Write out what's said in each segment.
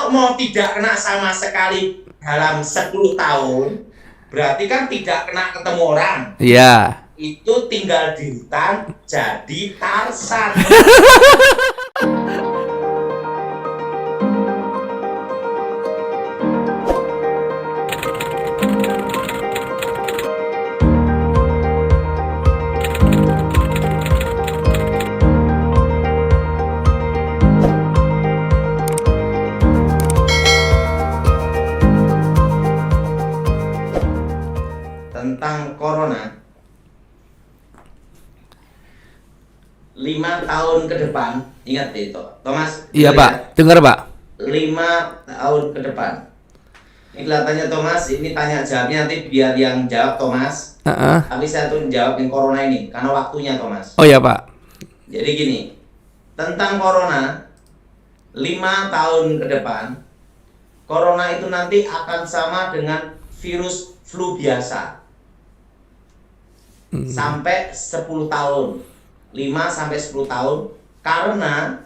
Kalau mau tidak kena sama sekali dalam 10 tahun, berarti kan tidak kena ketemu orang. Iya. Itu tinggal di hutan jadi Tarsan. Tentang corona, 5 tahun ke depan, ingat itu, Thomas. Iya, dengar Pak. ya? Dengar, Pak. 5 tahun ke depan. Ini kelihatannya Thomas, ini tanya jawabnya nanti biar yang jawab Thomas. Heeh. Tapi saya tuh jawabin corona ini karena waktunya Thomas. Oh ya, Pak. Jadi gini, tentang corona, 5 tahun ke depan, corona itu nanti akan sama dengan virus flu biasa. Sampai 10 tahun. 5 sampai 10 tahun, karena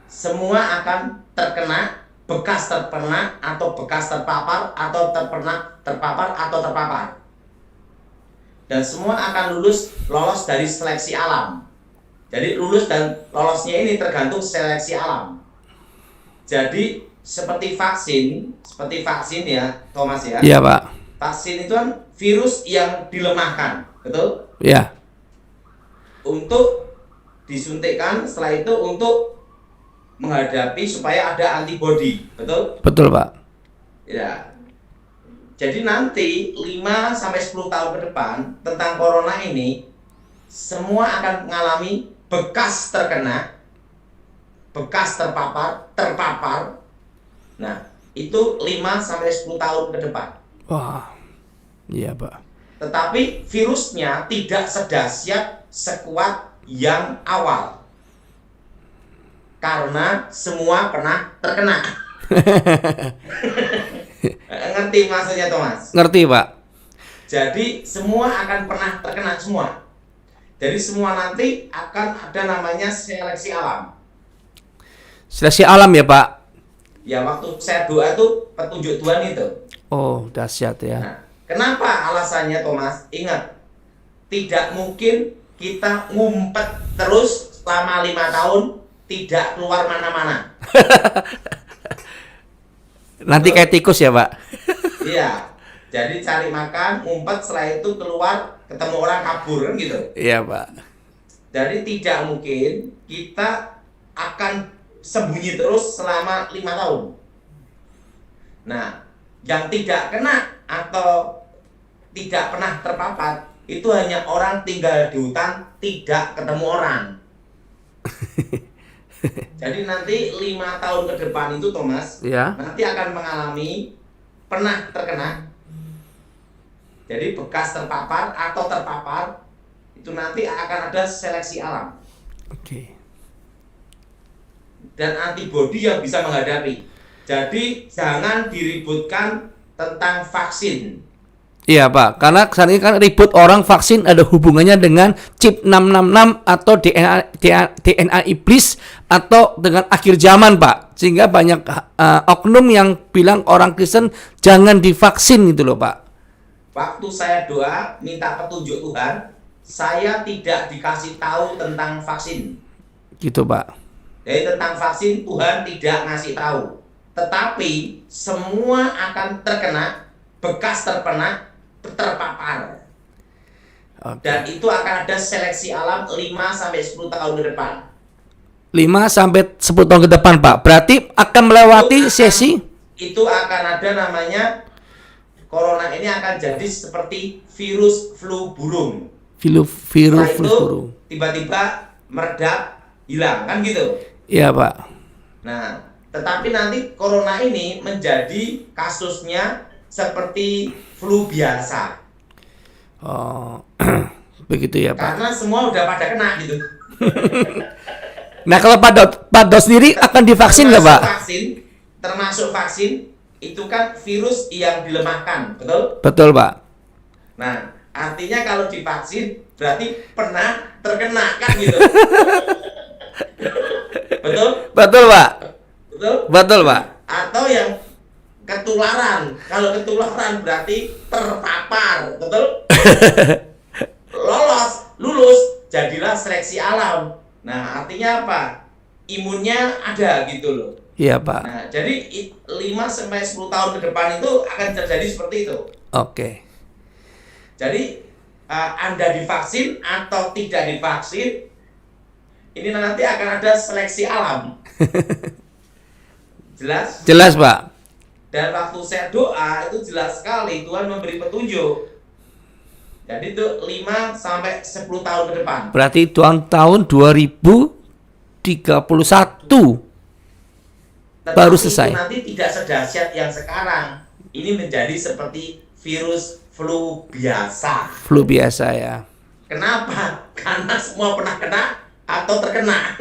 semua akan terkena, bekas terkena atau bekas terpapar atau terpapar atau terpapar. Dan semua akan lolos dari seleksi alam. Jadi lulus dan lolosnya ini tergantung seleksi alam. Jadi seperti vaksin ya, Thomas ya. Iya, Pak. Vaksin itu kan virus yang dilemahkan, betul? Iya. Untuk disuntikkan, setelah itu untuk menghadapi supaya ada antibodi, betul? Betul, Pak. Ya. Jadi nanti 5 sampai 10 tahun ke depan tentang corona ini semua akan mengalami bekas terkena, bekas terpapar. Nah, itu 5 sampai 10 tahun ke depan. Wah. Iya, Pak. Tetapi virusnya tidak sedahsyat sekuat yang awal. Karena semua pernah terkena. Ngerti maksudnya, Thomas? Ngerti, Pak. Jadi semua akan pernah terkena semua. Jadi semua nanti akan ada namanya seleksi alam. Seleksi alam ya, Pak. Ya, waktu saya doa itu petunjuk Tuhan itu. Oh, dahsyat ya. Nah, kenapa alasannya, Thomas? Ingat, tidak mungkin kita ngumpet terus selama 5 tahun tidak keluar mana-mana. Nanti kayak tikus ya, Pak. Iya. Jadi cari makan, ngumpet, setelah itu keluar, ketemu orang, kabur kan gitu. Iya, Pak. Jadi tidak mungkin kita akan sembunyi terus selama 5 tahun. Nah, yang tidak kena atau tidak pernah terpapar itu hanya orang tinggal di hutan, tidak ketemu orang. Jadi nanti 5 tahun ke depan itu, Thomas, Ya. nanti akan mengalami pernah terkena. Jadi bekas terpapar atau terpapar itu nanti akan ada seleksi alam. Oke. Dan antibodi yang bisa menghadapi. Jadi jangan diributkan tentang vaksin. Iya, Pak. Karena saat ini kan ribut orang vaksin ada hubungannya dengan chip 666 atau DNA iblis atau dengan akhir zaman, Pak. Sehingga banyak oknum yang bilang orang Kristen jangan divaksin gitu loh, Pak. Waktu saya doa minta petunjuk Tuhan, saya tidak dikasih tahu tentang vaksin. Gitu, Pak. Jadi tentang vaksin Tuhan tidak ngasih tahu. Tetapi semua akan terkena, bekas terpapar. Oke. Dan itu akan ada seleksi alam 5 sampai 10 tahun ke depan. 5 sampai 10 tahun ke depan, Pak. Berarti akan melewati sesi Itu akan ada namanya corona ini akan jadi seperti virus flu burung. virus Setelah flu itu burung. tiba-tiba meredak, hilang kan gitu. Iya, Pak. Nah, tetapi nanti corona ini menjadi kasusnya seperti flu biasa. Oh, begitu ya, Pak. Karena semua udah pada kena gitu. Nah, kalau Pak Dos sendiri akan divaksin nggak, Pak? Termasuk vaksin itu kan virus yang dilemahkan, betul? Betul, Pak. Nah, artinya kalau divaksin berarti pernah terkena kan gitu. Betul? Betul, Pak. betul? Betul, Pak. Atau yang ketularan. Kalau ketularan berarti terpapar, betul? Lulus, jadilah seleksi alam. Nah, artinya apa? Imunnya ada gitu loh. Iya, Pak. Nah, jadi 5 sampai 10 tahun ke depan itu akan terjadi seperti itu. Oke. Jadi Anda divaksin atau tidak divaksin, ini nanti akan ada seleksi alam. Jelas? Jelas, Pak. Dan waktu saya doa itu jelas sekali Tuhan memberi petunjuk. Jadi itu 5 sampai 10 tahun ke depan. Berarti tahun 2031 Tetapi baru selesai. itu nanti tidak sedahsyat yang sekarang. Ini menjadi seperti virus flu biasa. Flu biasa ya. Kenapa? Karena semua pernah kena atau terkena.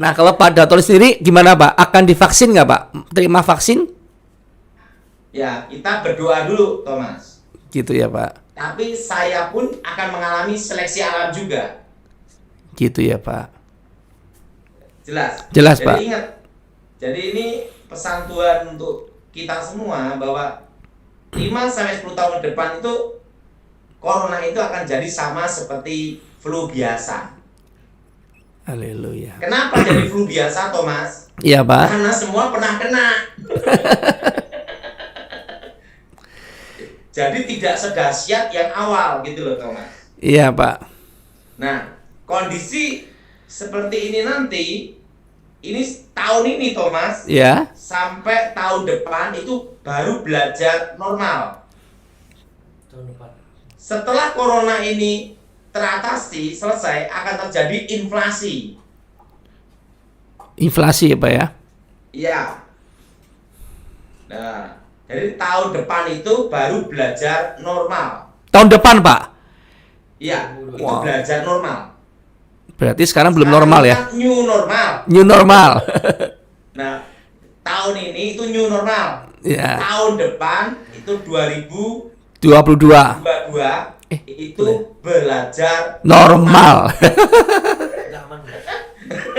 Nah, kalau Pak Datul sendiri gimana, Pak? Akan divaksin nggak, Pak? Terima vaksin? Ya, kita berdoa dulu, Thomas. Gitu ya, Pak. Tapi saya pun akan mengalami seleksi alam juga. Gitu ya, Pak. Jelas? Jelas, Jadi Pak. ingat. Jadi ini pesan Tuhan untuk kita semua bahwa 5 sampai 10 tahun ke depan itu corona itu akan jadi sama seperti flu biasa. Haleluya. Kenapa jadi flu biasa, Thomas? Iya, Pak. Karena semua pernah kena. Jadi tidak sedahsyat yang awal gitu loh, Thomas. Iya, Pak. Nah, kondisi seperti ini nanti, ini tahun ini, Thomas, Ya. sampai tahun depan itu baru belajar normal. Setelah corona ini teratasi, selesai, akan terjadi inflasi. Inflasi ya, Pak ya. Iya. Nah, jadi tahun depan itu baru belajar normal. Tahun depan, Pak. Iya, itu Wow. belajar normal. Berarti sekarang belum Sekarang normal ya. kan new normal. New normal. Nah, tahun ini itu new normal. Ya. Tahun depan itu 22 2022 itu belajar normal.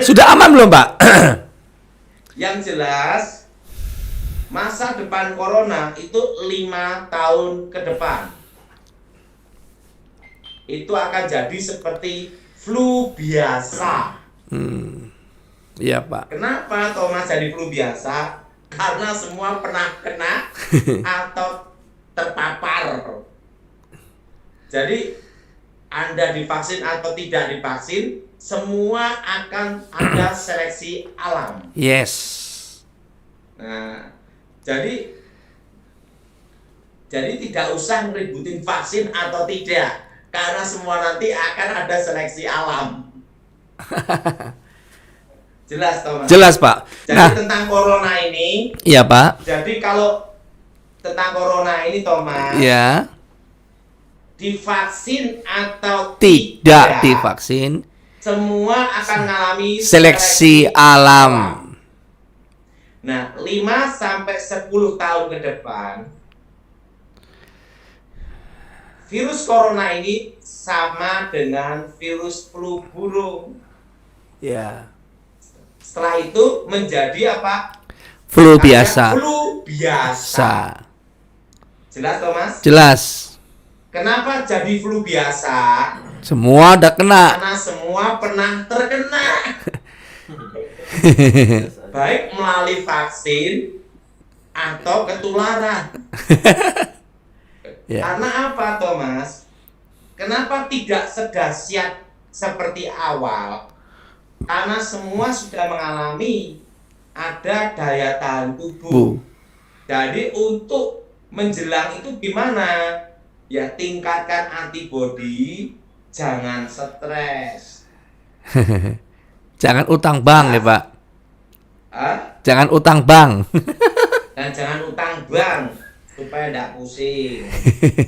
Sudah aman belum, Pak? Yang jelas masa depan corona itu 5 tahun ke depan. Itu akan jadi seperti flu biasa. Iya, Pak. Kenapa Thomas jadi flu biasa? Karena semua pernah kena atau terpapar. Jadi Anda divaksin atau tidak divaksin, semua akan ada seleksi alam. Yes. Nah, jadi tidak usah ngeributin vaksin atau tidak, karena semua nanti akan ada seleksi alam. Jelas, Thomas? Jelas, Pak. Jadi Nah, tentang corona ini, iya, Pak. jadi kalau tentang corona ini, Thomas, Ya. divaksin atau Tidak divaksin. semua akan mengalami Seleksi alam. Nah, 5 sampai 10 tahun ke depan, virus corona ini sama dengan virus flu burung. Ya. Setelah itu menjadi apa? Flu Ada biasa. Flu biasa. Jelas, Thomas? Jelas. Kenapa jadi flu biasa? Semua udah kena. Karena semua pernah terkena. Baik melalui vaksin atau ketularan. Ya. Karena apa, Thomas? Kenapa tidak sedahsyat seperti awal? Karena semua sudah mengalami ada daya tahan tubuh. Bu. Jadi untuk menjelang itu gimana? Ya tingkatkan antibodi, jangan stres. Jangan utang bank ya, Pak. Hah? Jangan utang bank. Dan jangan utang bank supaya tidak pusing.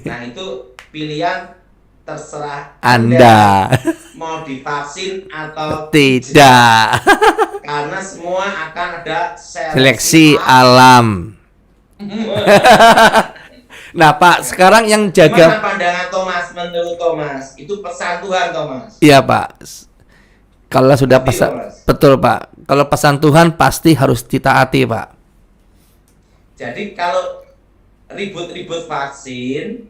Nah itu pilihan terserah Anda. mau divaksin atau Tidak. karena semua akan ada Seleksi alam. Nah, Pak, sekarang yang Gimana jaga. pandangan Thomas menurut Thomas? Itu pesan Tuhan, Thomas. Iya, Pak. Kalau sudah Betul, pesan, Mas. betul Pak. Kalau pesan Tuhan pasti harus ditaati Pak. Jadi kalau ribut-ribut vaksin,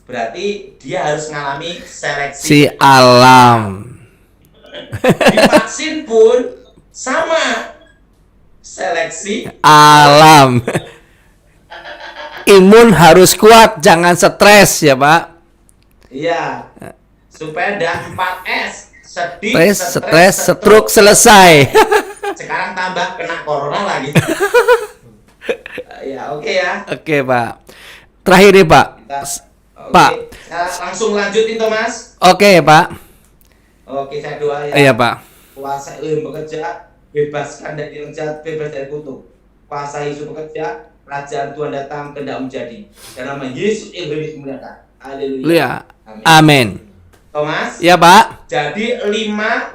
berarti dia harus mengalami seleksi. Si alam. Di vaksin pun sama, seleksi. Alam. Imun harus kuat, jangan stres ya Pak. Iya, supaya ada 4S, sedih, Stres, stroke selesai. Sekarang tambah kena corona lagi. Ya, oke ya. Oke Pak. Terakhir nih Pak. Oke, Pak. saya langsung lanjutin tuh Mas. Oke Pak. Oke, saya doa ya. Iya Pak. Kuasa ilmu bekerja, bebaskan dari yang jahat, bebas dari kutuk. Kuasa Yesus bekerja, kerajaan Tuhan datang, kehendak menjadi. Dalam nama Yesus Iblis dimuliakan. Haleluya. Iya. Amin. Thomas, Ya Pak. jadi 5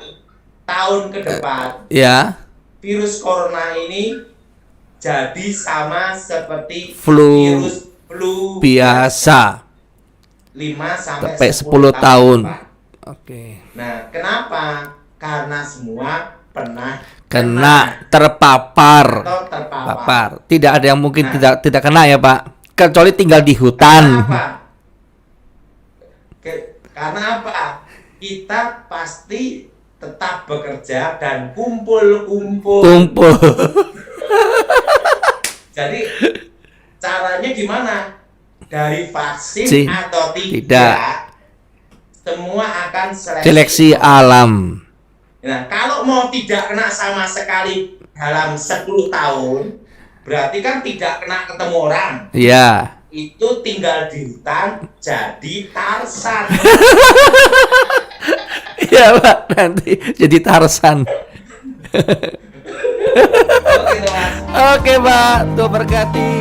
tahun ke depan Ya. virus corona ini jadi sama seperti Flu virus flu Biasa. 5 sampai Sampai 10 10 tahun. Pak. Oke. Nah, kenapa? Karena semua pernah Kena terpapar. atau terpapar. Papar. Tidak ada yang mungkin Nah. tidak kena ya Pak. Kecuali tinggal di hutan. Kenapa? Karena apa? Kita pasti tetap bekerja dan kumpul-kumpul. Kumpul. Jadi caranya gimana? Dari vaksin Si- atau tidak. tidak, semua akan seleksi. Seleksi alam. Nah, kalau mau tidak kena sama sekali dalam 10 tahun, berarti kan tidak kena ketemu orang. Ya. Itu tinggal di hutan jadi Tarsan. Iya Pak. Nanti jadi Tarsan. Oke, Mas. Oke Pak. Tuh berkati.